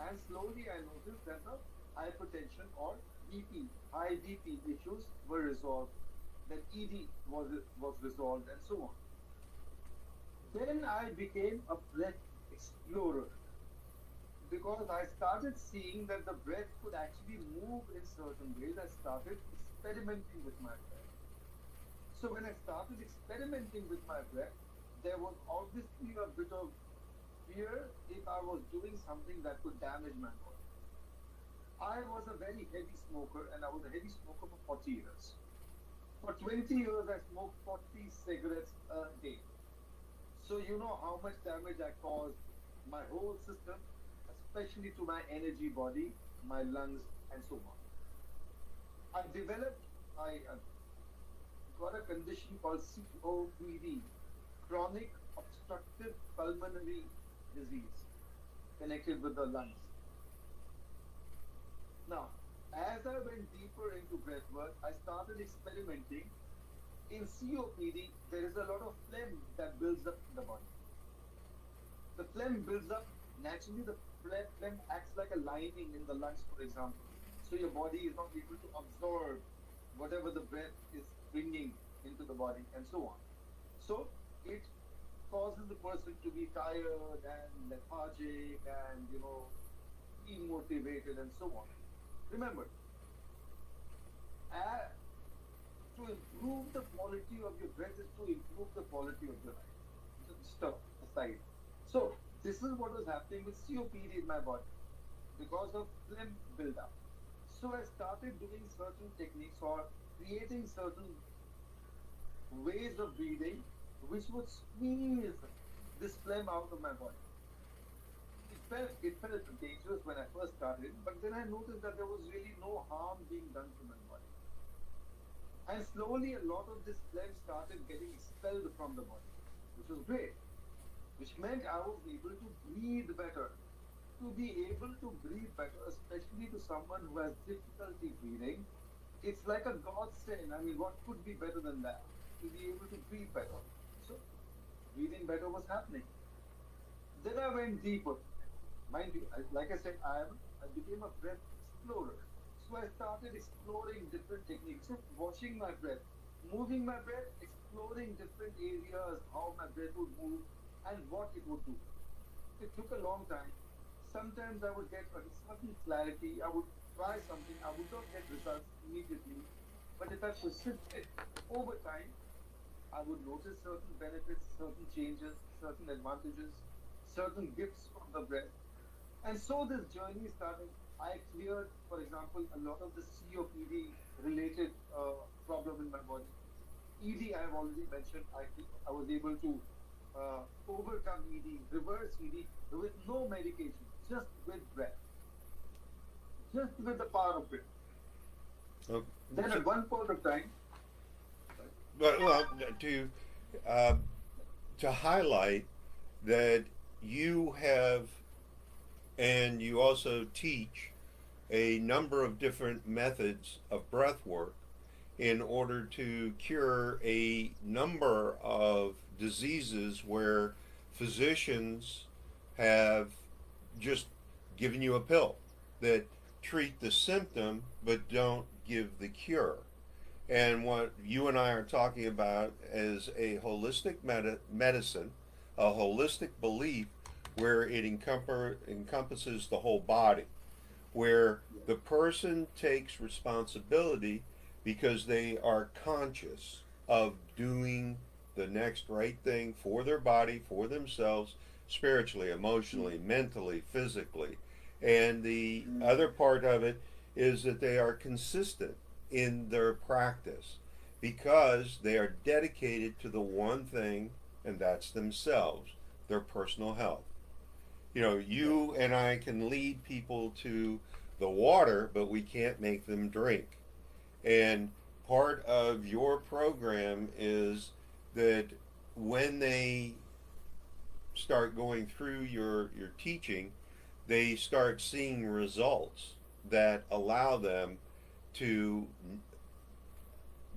S2: and slowly I noticed that the hypertension or BP, high BP issues were resolved, that ED was resolved, and so on. Then I became a breath explorer because I started seeing that the breath could actually move in certain ways. I started experimenting with my breath. So when I started experimenting with my breath, there was obviously a bit of fear if I was doing something that could damage my body. I was a very heavy smoker and I was a heavy smoker for 40 years. For 20 years, I smoked 40 cigarettes a day. So you know how much damage I caused my whole system, especially to my energy body, my lungs, and so on. I got a condition called COPD, chronic obstructive pulmonary disease, connected with the lungs. Now, as I went deeper into breathwork, I started experimenting. In COPD, there is a lot of phlegm that builds up in the body. The phlegm builds up naturally. The phlegm acts like a lining in the lungs, for example. So your body is not able to absorb whatever the breath is bringing into the body, and so on. So it causes the person to be tired and lethargic and demotivated and so on. Remember, uh, to improve the quality of your breath is to improve the quality of your life. Just aside. So this is what was happening with COPD in my body because of phlegm buildup. So I started doing certain techniques or creating certain ways of breathing which would squeeze this phlegm out of my body. It felt dangerous when I first started, but then I noticed that there was really no harm being done to my body. And slowly, a lot of this phlegm started getting expelled from the body, which was great, which meant I was able to breathe better. To be able to breathe better, especially to someone who has difficulty breathing, it's like a godsend. I mean, what could be better than that? To be able to breathe better. So, breathing better was happening. Then I went deeper. Mind you, like I said, I became a breath explorer. So I started exploring different techniques, so watching my breath, moving my breath, exploring different areas, how my breath would move, and what it would do. It took a long time. Sometimes I would get a certain clarity. I would try something. I would not get results immediately. But if I persisted over time, I would notice certain benefits, certain changes, certain advantages, certain gifts from the breath. And so this journey started. I cleared, for example, a lot of the COPD related problem in my body. ED, I have already mentioned, I was able to overcome ED, reverse ED with no medication, just with breath, just with the power of breath.
S1: Okay.
S2: Then
S1: So,
S2: at one point of time,
S1: but well, to highlight that you have and you also teach a number of different methods of breath work in order to cure a number of diseases where physicians have just given you a pill that treat the symptom but don't give the cure. And what you and I are talking about is a holistic medicine, a holistic belief where it encompasses the whole body, where
S2: Yeah.
S1: the person takes responsibility because they are conscious of doing the next right thing for their body, for themselves, spiritually, emotionally, mentally, physically. And the other
S2: Mm.
S1: part of it is that they are consistent in their practice because they are dedicated to the one thing, and that's themselves, their personal health. You know,
S2: Yeah.
S1: you and I can lead people to the water, but we can't make them drink. And part of your program is that when they start going through your teaching, they start seeing results that allow them to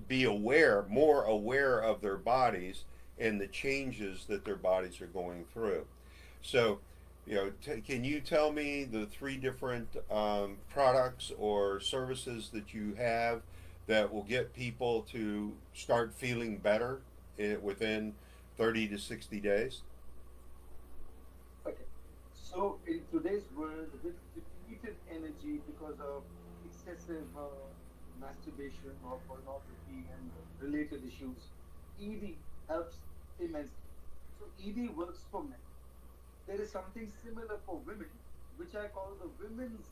S1: be aware, more aware of their bodies and the changes that their bodies are going through. So, you know, can you tell me the three different products or services that you have that will get people to start feeling better within 30 to 60 days?
S2: Okay. So in today's world, with depleted energy because of excessive masturbation or pornography and related issues, ED helps immensely. So ED works for men. There is something similar for women, which I call the Women's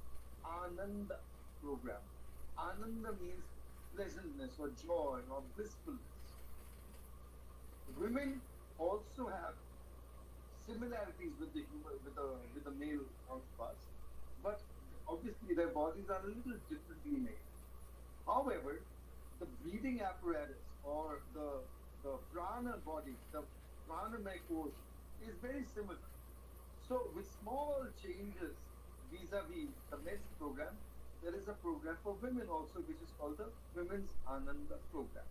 S2: Ananda program. Ananda means pleasantness or joy or blissfulness. Women also have similarities with the human with the male counterparts, but obviously their bodies are a little differently made. However, the breathing apparatus or the prana body, the pranamaya kosh, is very similar. So with small changes vis-a-vis the men's program, there is a program for women also, which is called the Women's Ananda program.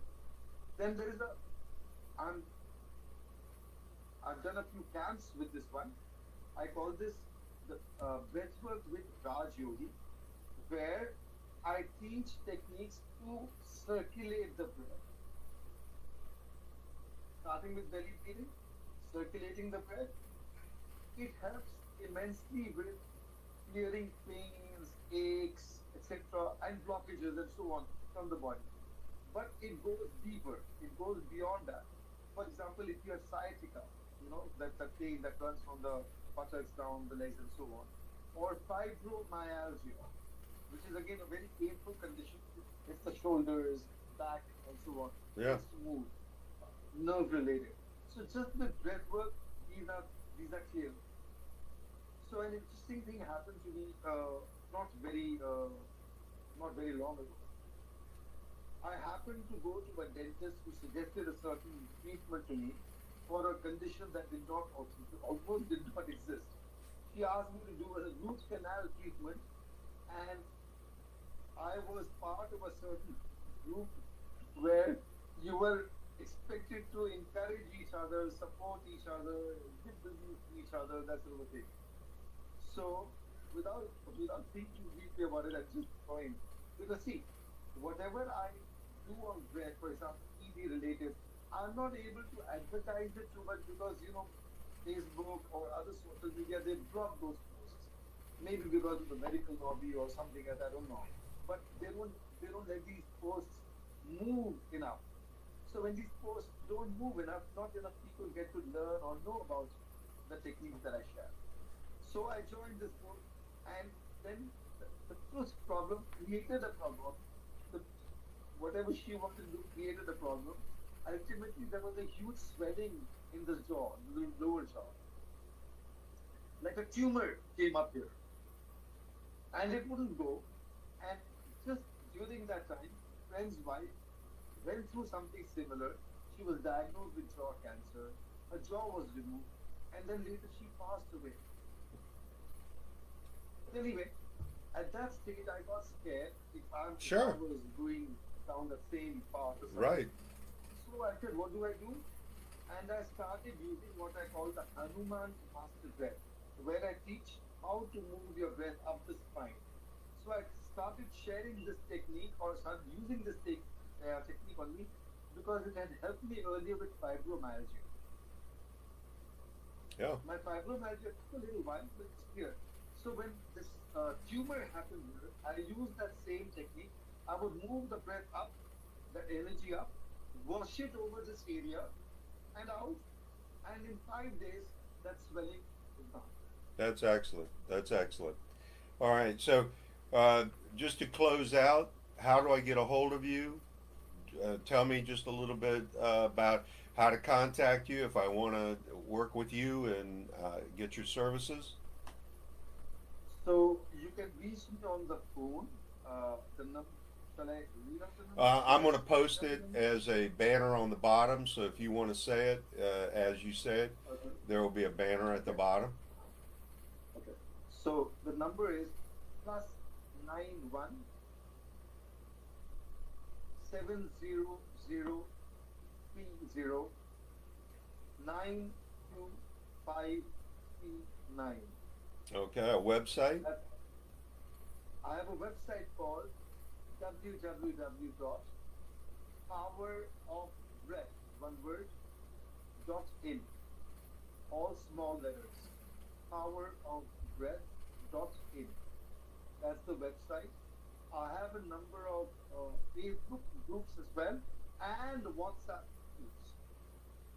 S2: Then there is a I'm I've done a few camps with this one. I call this the breathwork with Rajyogi, where I teach techniques to circulate the breath, starting with belly breathing, circulating the breath. It helps immensely with clearing pains, aches, etc., and blockages and so on from the body. But it goes deeper. It goes beyond that. For example, if you have sciatica, that pain that runs from the buttocks down the legs and so on, or fibromyalgia, which is again a very painful condition. It's the shoulders, back, and so on.
S1: Yeah.
S2: It's smooth, nerve related. So just with breath work, these are clear. So an interesting thing happened to me not very long ago. I happened to go to a dentist who suggested a certain treatment to me for a condition that did not almost did not exist. She asked me to do a root canal treatment, and I was part of a certain group where you were expected to encourage each other, support each other, give business to each other, that sort of a thing. So without thinking deeply about it, I just joined. Because see, whatever I do on bread, for example, ED related, I'm not able to advertise it too much because Facebook or other social media they block those posts. Maybe because of the medical lobby or something else, I don't know. But they don't let these posts move enough. So when these posts don't move enough, not enough people get to learn or know about the techniques that I share. So I joined this group, and then the first problem created a problem. The Whatever she wanted to do created a problem. Ultimately, there was a huge swelling in the jaw, the lower jaw, like a tumor came up here, and it wouldn't go. And just during that time, friend's wife went through something similar. She was diagnosed with jaw cancer. Her jaw was removed, and then later she passed away. Anyway, at that stage, I got scared if I
S1: Sure.
S2: was going down the same path or something.
S1: Right.
S2: So I said, what do I do? And I started using what I call the Hanuman Master Breath, where I teach how to move your breath up the spine. So I started sharing this technique or started using this technique on me because it had helped me earlier with fibromyalgia.
S1: Yeah.
S2: My fibromyalgia took a little while, but it's clear. So when this tumor happened here, I used that same technique. I would move the breath up, the energy up, wash it over this area and out, and in 5 days, that swelling is gone.
S1: That's excellent. That's excellent. All right. So, uh, just to close out, how do I get a hold of you? Tell me just a little bit about how to contact you if I want to work with you and get your services.
S2: So you can reach me on the phone. The number, shall I read out the number?
S1: I'm going to
S2: Yes,
S1: post
S2: that's the
S1: it
S2: number.
S1: as a banner on the bottom. So if you want to say it as you said,
S2: Okay,
S1: there will be a banner at the
S2: okay,
S1: bottom.
S2: okay. So the number is plus 917030925539.
S1: Okay, a website.
S2: That I have a website called www.powerofbreath, one word, .in, all small letters. Powerofbreath.in. That's the website. I have a number of Facebook groups as well and WhatsApp groups.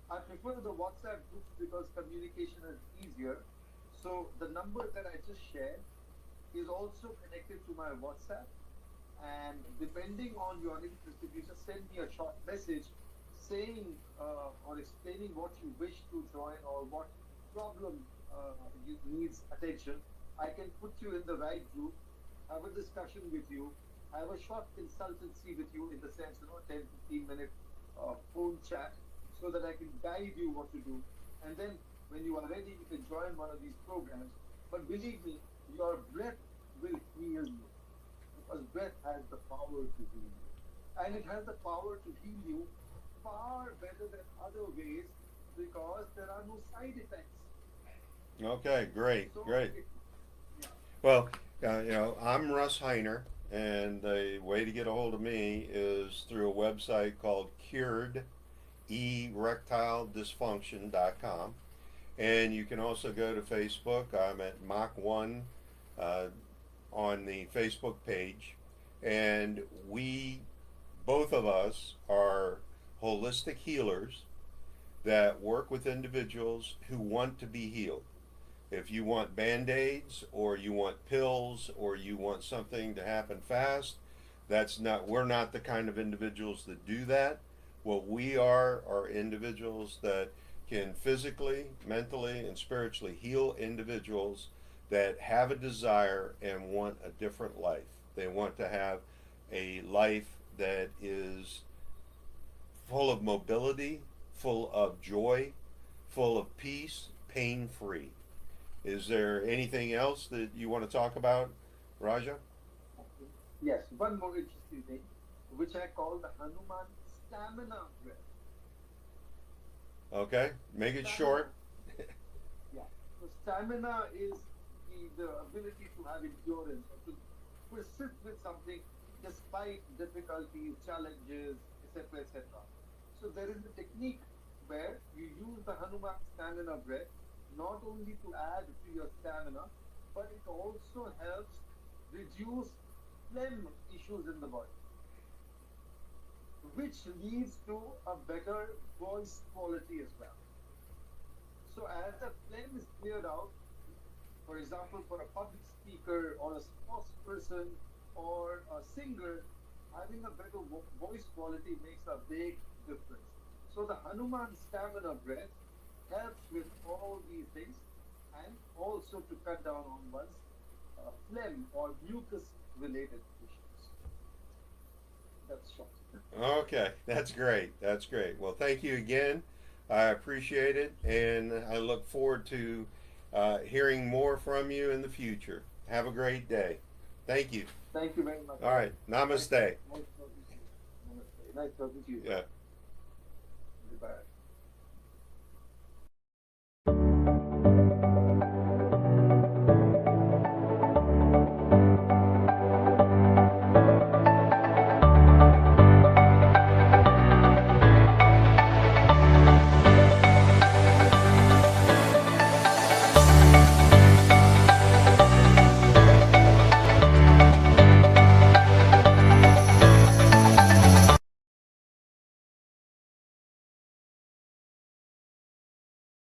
S2: I prefer the WhatsApp groups because communication is easier. So the number that I just shared is also connected to my WhatsApp. And depending on your interest, if you just send me a short message saying or explaining what you wish to join or what problem needs attention, I can put you in the right group, have a discussion with you, have a short consultancy with you in the sense, 10, 15 minute phone chat so that I can guide you what to do. And then when you are ready, you can join one of these programs. But believe me, your breath will heal you because breath has the power to heal you. And it has the power to heal you far better than other ways because there are no side effects.
S1: Okay, great,
S2: So
S1: great.
S2: it, yeah,
S1: Well, I'm Russ Hiner, and the way to get a hold of me is through a website called curederectiledysfunction.com. And you can also go to Facebook. I'm at Mach1 uh, on the Facebook page. And we, both of us, are holistic healers that work with individuals who want to be healed. If you want band aids or you want pills or you want something to happen fast, we're not the kind of individuals that do that. What we are individuals that can physically, mentally, and spiritually heal individuals that have a desire and want a different life. They want to have a life that is full of mobility, full of joy, full of peace, pain free. Is there anything else that you want to talk about, Raja?
S2: okay. Yes, one more interesting thing, which I call the Hanuman stamina breath.
S1: Okay, make it
S2: Stamina.
S1: short.
S2: Yeah. So stamina is the ability to have endurance or to persist with something despite difficulties, challenges, etc., etc. So there is a technique where you use the Hanuman stamina breath not only to add to your stamina, but it also helps reduce phlegm issues in the body, which leads to a better voice quality as well. So as the phlegm is cleared out, for example, for a public speaker or a spokesperson or a singer, having a better voice quality makes a big difference. So the Hanuman stamina breath helps with all these things and also to cut down on one's phlegm or mucus related issues. That's short.
S1: Okay, that's great. That's great. Well, thank you again. I appreciate it, and I look forward to hearing more from you in the future. Have a great day. Thank you.
S2: Thank you very much.
S1: All right. Namaste.
S2: Nice talking to you. Namaste. Nice talking to you.
S1: Yeah.
S2: Goodbye.